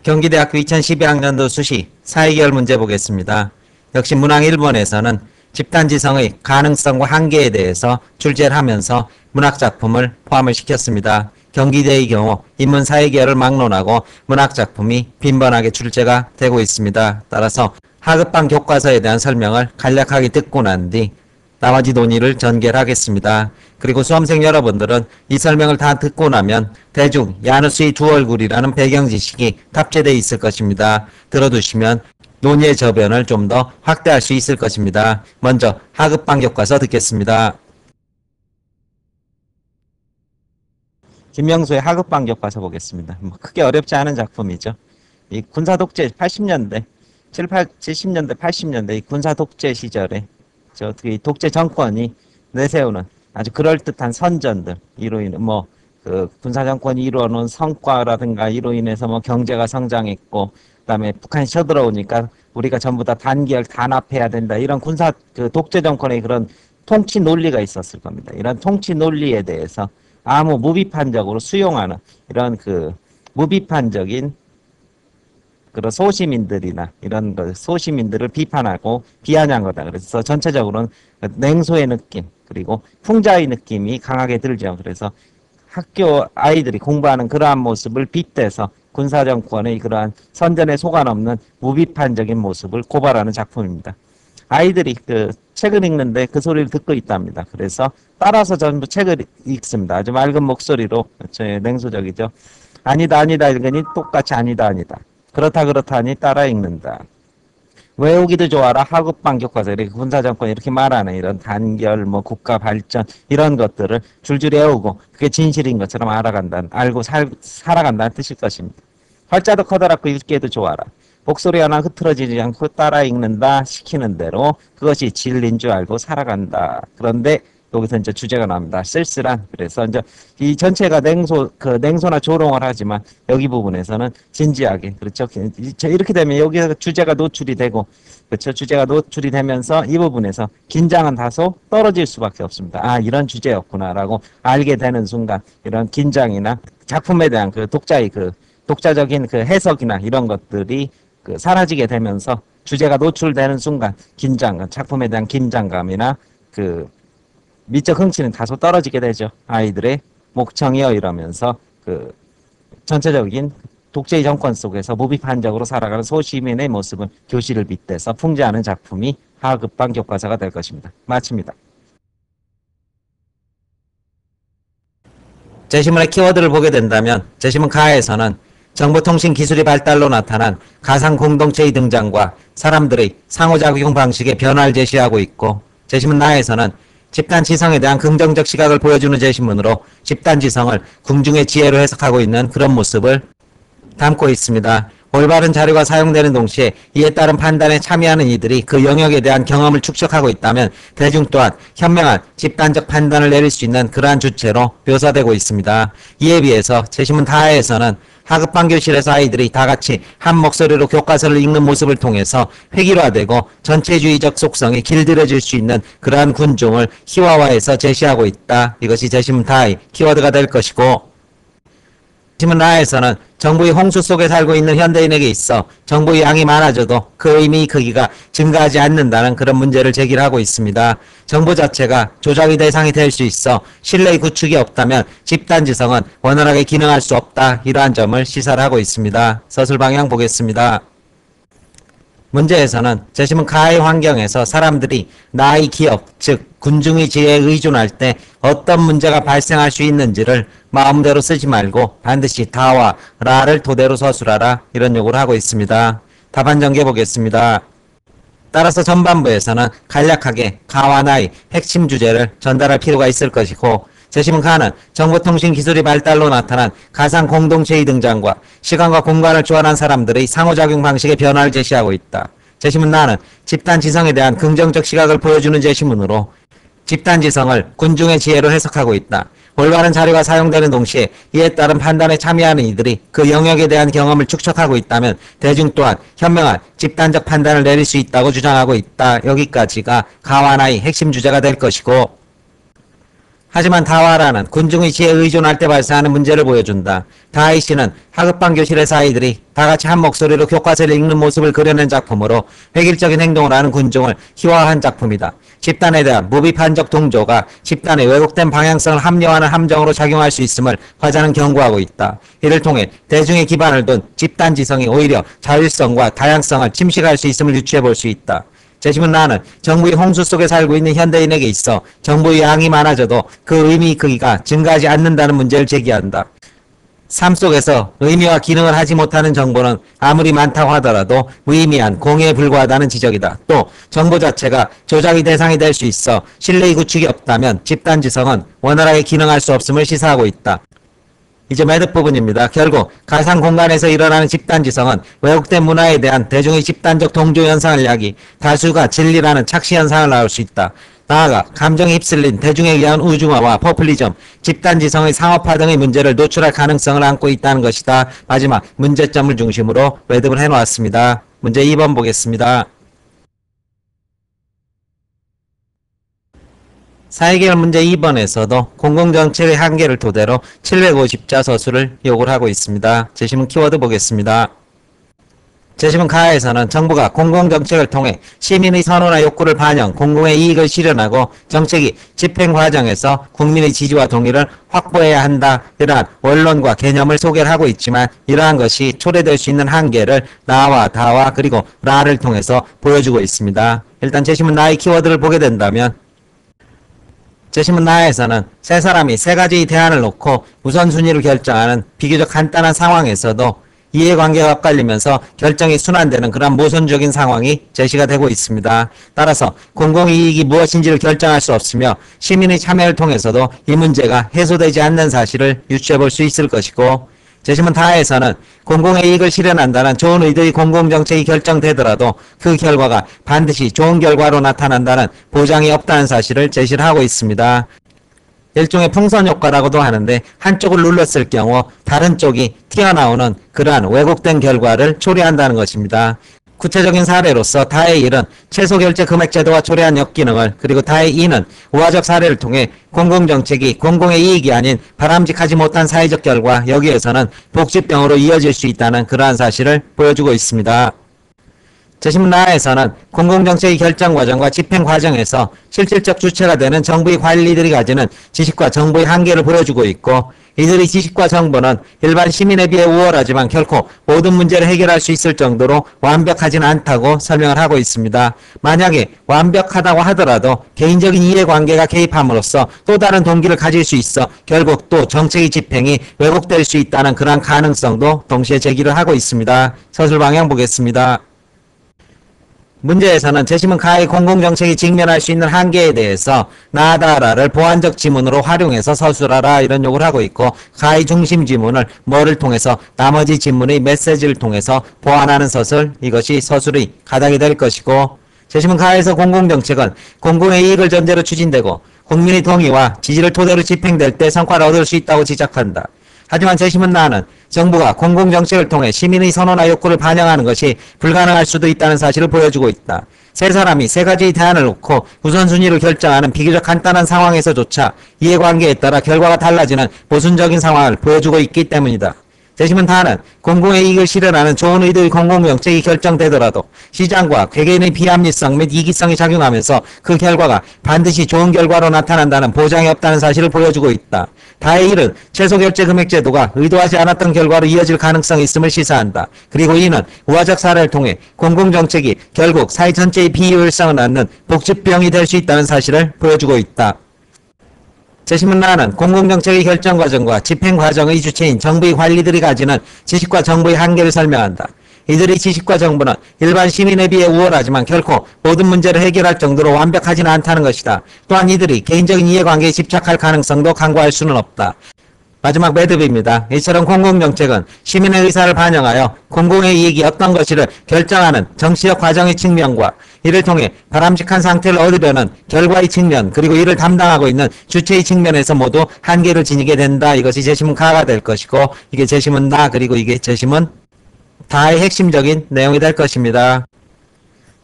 경기대학교 2012학년도 수시 사회계열 문제 보겠습니다. 역시 문항 1번에서는 집단지성의 가능성과 한계에 대해서 출제를 하면서 문학작품을 포함을 시켰습니다. 경기대의 경우 인문 사회계열을 막론하고 문학작품이 빈번하게 출제가 되고 있습니다. 따라서 하급반 교과서에 대한 설명을 간략하게 듣고 난 뒤 나머지 논의를 전개를 하겠습니다. 그리고 수험생 여러분들은 이 설명을 다 듣고 나면 대중 야누스의 두 얼굴이라는 배경 지식이 탑재되어 있을 것입니다. 들어두시면 논의의 저변을 좀 더 확대할 수 있을 것입니다. 먼저 하급반 교과서 듣겠습니다. 김명수의 하급반 교과서 보겠습니다. 크게 어렵지 않은 작품이죠. 이 군사 독재 80년대, 70년대, 80년대 이 군사 독재 시절에 어떻게 독재 정권이 내세우는 아주 그럴듯한 선전들, 이로 인해 그 군사 정권이 이루어놓은 성과라든가 이로 인해서 경제가 성장했고, 그다음에 북한이 쳐들어오니까 우리가 전부 다 단결 단합해야 된다, 이런 군사 독재 정권의 그런 통치 논리가 있었을 겁니다. 이런 통치 논리에 대해서 아무 무비판적으로 수용하는 이런 무비판적인 그런 소시민들이나 이런 소시민들을 비판하고 비아냥한 거다. 그래서 전체적으로는 냉소의 느낌, 그리고 풍자의 느낌이 강하게 들죠. 그래서 학교 아이들이 공부하는 그러한 모습을 빗대서 군사정권의 그러한 선전에 속아넘는 무비판적인 모습을 고발하는 작품입니다. 아이들이 책을 읽는데 그 소리를 듣고 있답니다. 그래서 따라서 전부 책을 읽습니다. 아주 맑은 목소리로, 냉소적이죠. 아니다 아니다 읽으니 똑같이 아니다 아니다. 그렇다 하니 따라 읽는다. 외우기도 좋아라. 하급반 교과서 이렇게 군사정권 이렇게 말하는 이런 단결, 국가 발전 이런 것들을 줄줄이 외우고 그게 진실인 것처럼 알고 살아간다는 뜻일 것입니다. 활자도 커다랗고 읽기에도 좋아라. 목소리 하나 흐트러지지 않고 따라 읽는다. 시키는 대로 그것이 진리인 줄 알고 살아간다. 그런데 여기서 이제 주제가 나옵니다. 쓸쓸한. 그래서 이제 이 전체가 냉소나 조롱을 하지만 여기 부분에서는 진지하게, 그렇죠. 이렇게 되면 여기서 주제가 노출이 되고, 그렇죠. 주제가 노출이 되면서 이 부분에서 긴장은 다소 떨어질 수밖에 없습니다. 아, 이런 주제였구나라고 알게 되는 순간 이런 긴장이나 작품에 대한 독자적인 해석이나 이런 것들이 사라지게 되면서 주제가 노출되는 순간 작품에 대한 긴장감이나 미적 흥치는 다소 떨어지게 되죠. 아이들의 목청이여 이러면서 전체적인 독재의 정권 속에서 무비판적으로 살아가는 소시민의 모습을 교실을 빗대서 풍자하는 작품이 하급반 교과서가 될 것입니다. 마칩니다. 제시문의 키워드를 보게 된다면 제시문 가에서는 정보통신 기술의 발달로 나타난 가상 공동체의 등장과 사람들의 상호작용 방식의 변화를 제시하고 있고, 제시문 나에서는 집단지성에 대한 긍정적 시각을 보여주는 제시문으로 집단지성을 궁중의 지혜로 해석하고 있는 그런 모습을 담고 있습니다. 올바른 자료가 사용되는 동시에 이에 따른 판단에 참여하는 이들이 그 영역에 대한 경험을 축적하고 있다면 대중 또한 현명한 집단적 판단을 내릴 수 있는 그러한 주체로 묘사되고 있습니다. 이에 비해서 제시문 다에서는 하급반 교실에서 아이들이 다 같이 한 목소리로 교과서를 읽는 모습을 통해서 획일화되고 전체주의적 속성이 길들여질 수 있는 그러한 군중을 희화화해서 제시하고 있다. 이것이 제시문 다의 키워드가 될 것이고, 제시문 라에서는 정보의 홍수 속에 살고 있는 현대인에게 있어 정보의 양이 많아져도 그 의미의 크기가 증가하지 않는다는 그런 문제를 제기하고 있습니다. 정보 자체가 조작의 대상이 될 수 있어 신뢰의 구축이 없다면 집단지성은 원활하게 기능할 수 없다. 이러한 점을 시사를 하고 있습니다. 서술 방향 보겠습니다. 문제에서는 제시문 가의 환경에서 사람들이 나의 기업, 즉 군중의 지혜에 의존할 때 어떤 문제가 발생할 수 있는지를 마음대로 쓰지 말고 반드시 다와 라를 토대로 서술하라, 이런 요구를 하고 있습니다. 답안 전개 보겠습니다. 따라서 전반부에서는 간략하게 가와 나의 핵심 주제를 전달할 필요가 있을 것이고, 제시문 가는 정보통신 기술의 발달로 나타난 가상 공동체의 등장과 시간과 공간을 초월한 사람들의 상호작용 방식의 변화를 제시하고 있다. 제시문 나는 집단지성에 대한 긍정적 시각을 보여주는 제시문으로 집단지성을 군중의 지혜로 해석하고 있다. 올바른 자료가 사용되는 동시에 이에 따른 판단에 참여하는 이들이 그 영역에 대한 경험을 축적하고 있다면 대중 또한 현명한 집단적 판단을 내릴 수 있다고 주장하고 있다. 여기까지가 가와 나의 핵심 주제가 될 것이고, 하지만 다와라는 군중의 지혜에 의존할 때 발생하는 문제를 보여준다. 다하이 씨는 하급반 교실에서 아이들이 다같이 한 목소리로 교과서를 읽는 모습을 그려낸 작품으로 획일적인 행동을 하는 군중을 희화화한 작품이다. 집단에 대한 무비판적 동조가 집단의 왜곡된 방향성을 합리화하는 함정으로 작용할 수 있음을 화자는 경고하고 있다. 이를 통해 대중의 기반을 둔 집단지성이 오히려 자율성과 다양성을 침식할 수 있음을 유추해 볼 수 있다. 재심은 나는 정부의 홍수 속에 살고 있는 현대인에게 있어 정부의 양이 많아져도 그 의미 크기가 증가하지 않는다는 문제를 제기한다. 삶 속에서 의미와 기능을 하지 못하는 정보는 아무리 많다고 하더라도 무의미한 공예에 불과하다는 지적이다. 또 정보 자체가 조작의 대상이 될 수 있어 신뢰의 구축이 없다면 집단지성은 원활하게 기능할 수 없음을 시사하고 있다. 이제 매듭 부분입니다. 결국 가상 공간에서 일어나는 집단지성은 왜곡된 문화에 대한 대중의 집단적 동조 현상을 야기 다수가 진리라는 착시 현상을 낳을 수 있다. 나아가 감정에 휩쓸린 대중에 의한 우중화와 포퓰리즘, 집단지성의 상업화 등의 문제를 노출할 가능성을 안고 있다는 것이다. 마지막 문제점을 중심으로 매듭을 해놓았습니다. 문제 2번 보겠습니다. 사회계열 문제 2번에서도 공공정책의 한계를 토대로 750자 서술을 요구를 하고 있습니다. 제시문 키워드 보겠습니다. 제시문 가에서는 정부가 공공정책을 통해 시민의 선호나 욕구를 반영, 공공의 이익을 실현하고 정책이 집행 과정에서 국민의 지지와 동의를 확보해야 한다. 이러한 원론과 개념을 소개를 하고 있지만 이러한 것이 초래될 수 있는 한계를 나와 다와 그리고 라를 통해서 보여주고 있습니다. 일단 제시문 나의 키워드를 보게 된다면 제시문 나에서는 세 사람이 세 가지의 대안을 놓고 우선순위를 결정하는 비교적 간단한 상황에서도 이해관계가 엇갈리면서 결정이 순환되는 그런 모순적인 상황이 제시가 되고 있습니다. 따라서 공공이익이 무엇인지를 결정할 수 없으며 시민의 참여를 통해서도 이 문제가 해소되지 않는 사실을 유추해 볼 수 있을 것이고 제시문 다에서는 공공의 이익을 실현한다는 좋은 의도의 공공정책이 결정되더라도 그 결과가 반드시 좋은 결과로 나타난다는 보장이 없다는 사실을 제시를 하고 있습니다. 일종의 풍선 효과라고도 하는데 한쪽을 눌렀을 경우 다른 쪽이 튀어나오는 그러한 왜곡된 결과를 초래한다는 것입니다. 구체적인 사례로서 다의 1은 최소결제 금액제도와 초래한 역기능을 그리고 다의 2는 우화적 사례를 통해 공공정책이 공공의 이익이 아닌 바람직하지 못한 사회적 결과 여기에서는 복지병으로 이어질 수 있다는 그러한 사실을 보여주고 있습니다. 제시문 나에서는 공공정책의 결정 과정과 집행 과정에서 실질적 주체가 되는 정부의 관리들이 가지는 지식과 정보의 한계를 보여주고 있고 이들의 지식과 정보는 일반 시민에 비해 우월하지만 결코 모든 문제를 해결할 수 있을 정도로 완벽하지는 않다고 설명을 하고 있습니다. 만약에 완벽하다고 하더라도 개인적인 이해관계가 개입함으로써 또 다른 동기를 가질 수 있어 결국 또 정책의 집행이 왜곡될 수 있다는 그러한 가능성도 동시에 제기를 하고 있습니다. 서술 방향 보겠습니다. 문제에서는 제시문 가의 공공정책이 직면할 수 있는 한계에 대해서 나다라를 보완적 지문으로 활용해서 서술하라 이런 요구를 하고 있고 가의 중심 지문을 뭐를 통해서 나머지 지문의 메시지를 통해서 보완하는 서술 이것이 서술의 가닥이 될 것이고 제시문 가에서 공공정책은 공공의 이익을 전제로 추진되고 국민의 동의와 지지를 토대로 집행될 때 성과를 얻을 수 있다고 지적한다. 하지만 제시문 나는 정부가 공공정책을 통해 시민의 선호나 욕구를 반영하는 것이 불가능할 수도 있다는 사실을 보여주고 있다. 세 사람이 세 가지의 대안을 놓고 우선순위를 결정하는 비교적 간단한 상황에서조차 이해관계에 따라 결과가 달라지는 모순적인 상황을 보여주고 있기 때문이다. 제시문 다는 공공의 이익을 실현하는 좋은 의도의 공공정책이 결정되더라도 시장과 개개인의 비합리성 및 이기성이 작용하면서 그 결과가 반드시 좋은 결과로 나타난다는 보장이 없다는 사실을 보여주고 있다. 다의 1은 최소결제금액제도가 의도하지 않았던 결과로 이어질 가능성이 있음을 시사한다. 그리고 이는 우화적 사례를 통해 공공정책이 결국 사회 전체의 비효율성을 낳는 복지병이 될 수 있다는 사실을 보여주고 있다. 제시문 나는 공공정책의 결정 과정과 집행 과정의 주체인 정부의 관리들이 가지는 지식과 정보의 한계를 설명한다. 이들의 지식과 정보는 일반 시민에 비해 우월하지만 결코 모든 문제를 해결할 정도로 완벽하지는 않다는 것이다. 또한 이들이 개인적인 이해관계에 집착할 가능성도 간과할 수는 없다. 마지막 매듭입니다. 이처럼 공공정책은 시민의 의사를 반영하여 공공의 이익이 어떤 것이를 결정하는 정치적 과정의 측면과 이를 통해 바람직한 상태를 얻으려는 결과의 측면 그리고 이를 담당하고 있는 주체의 측면에서 모두 한계를 지니게 된다. 이것이 제시문 가가 될 것이고 이게 제시문 나 그리고 이게 제시문 다의 핵심적인 내용이 될 것입니다.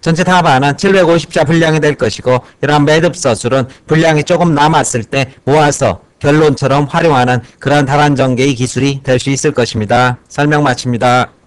전체 답안은 750자 분량이 될 것이고 이러한 매듭 서술은 분량이 조금 남았을 때 모아서 결론처럼 활용하는 그러한 답안 전개의 기술이 될 수 있을 것입니다. 설명 마칩니다.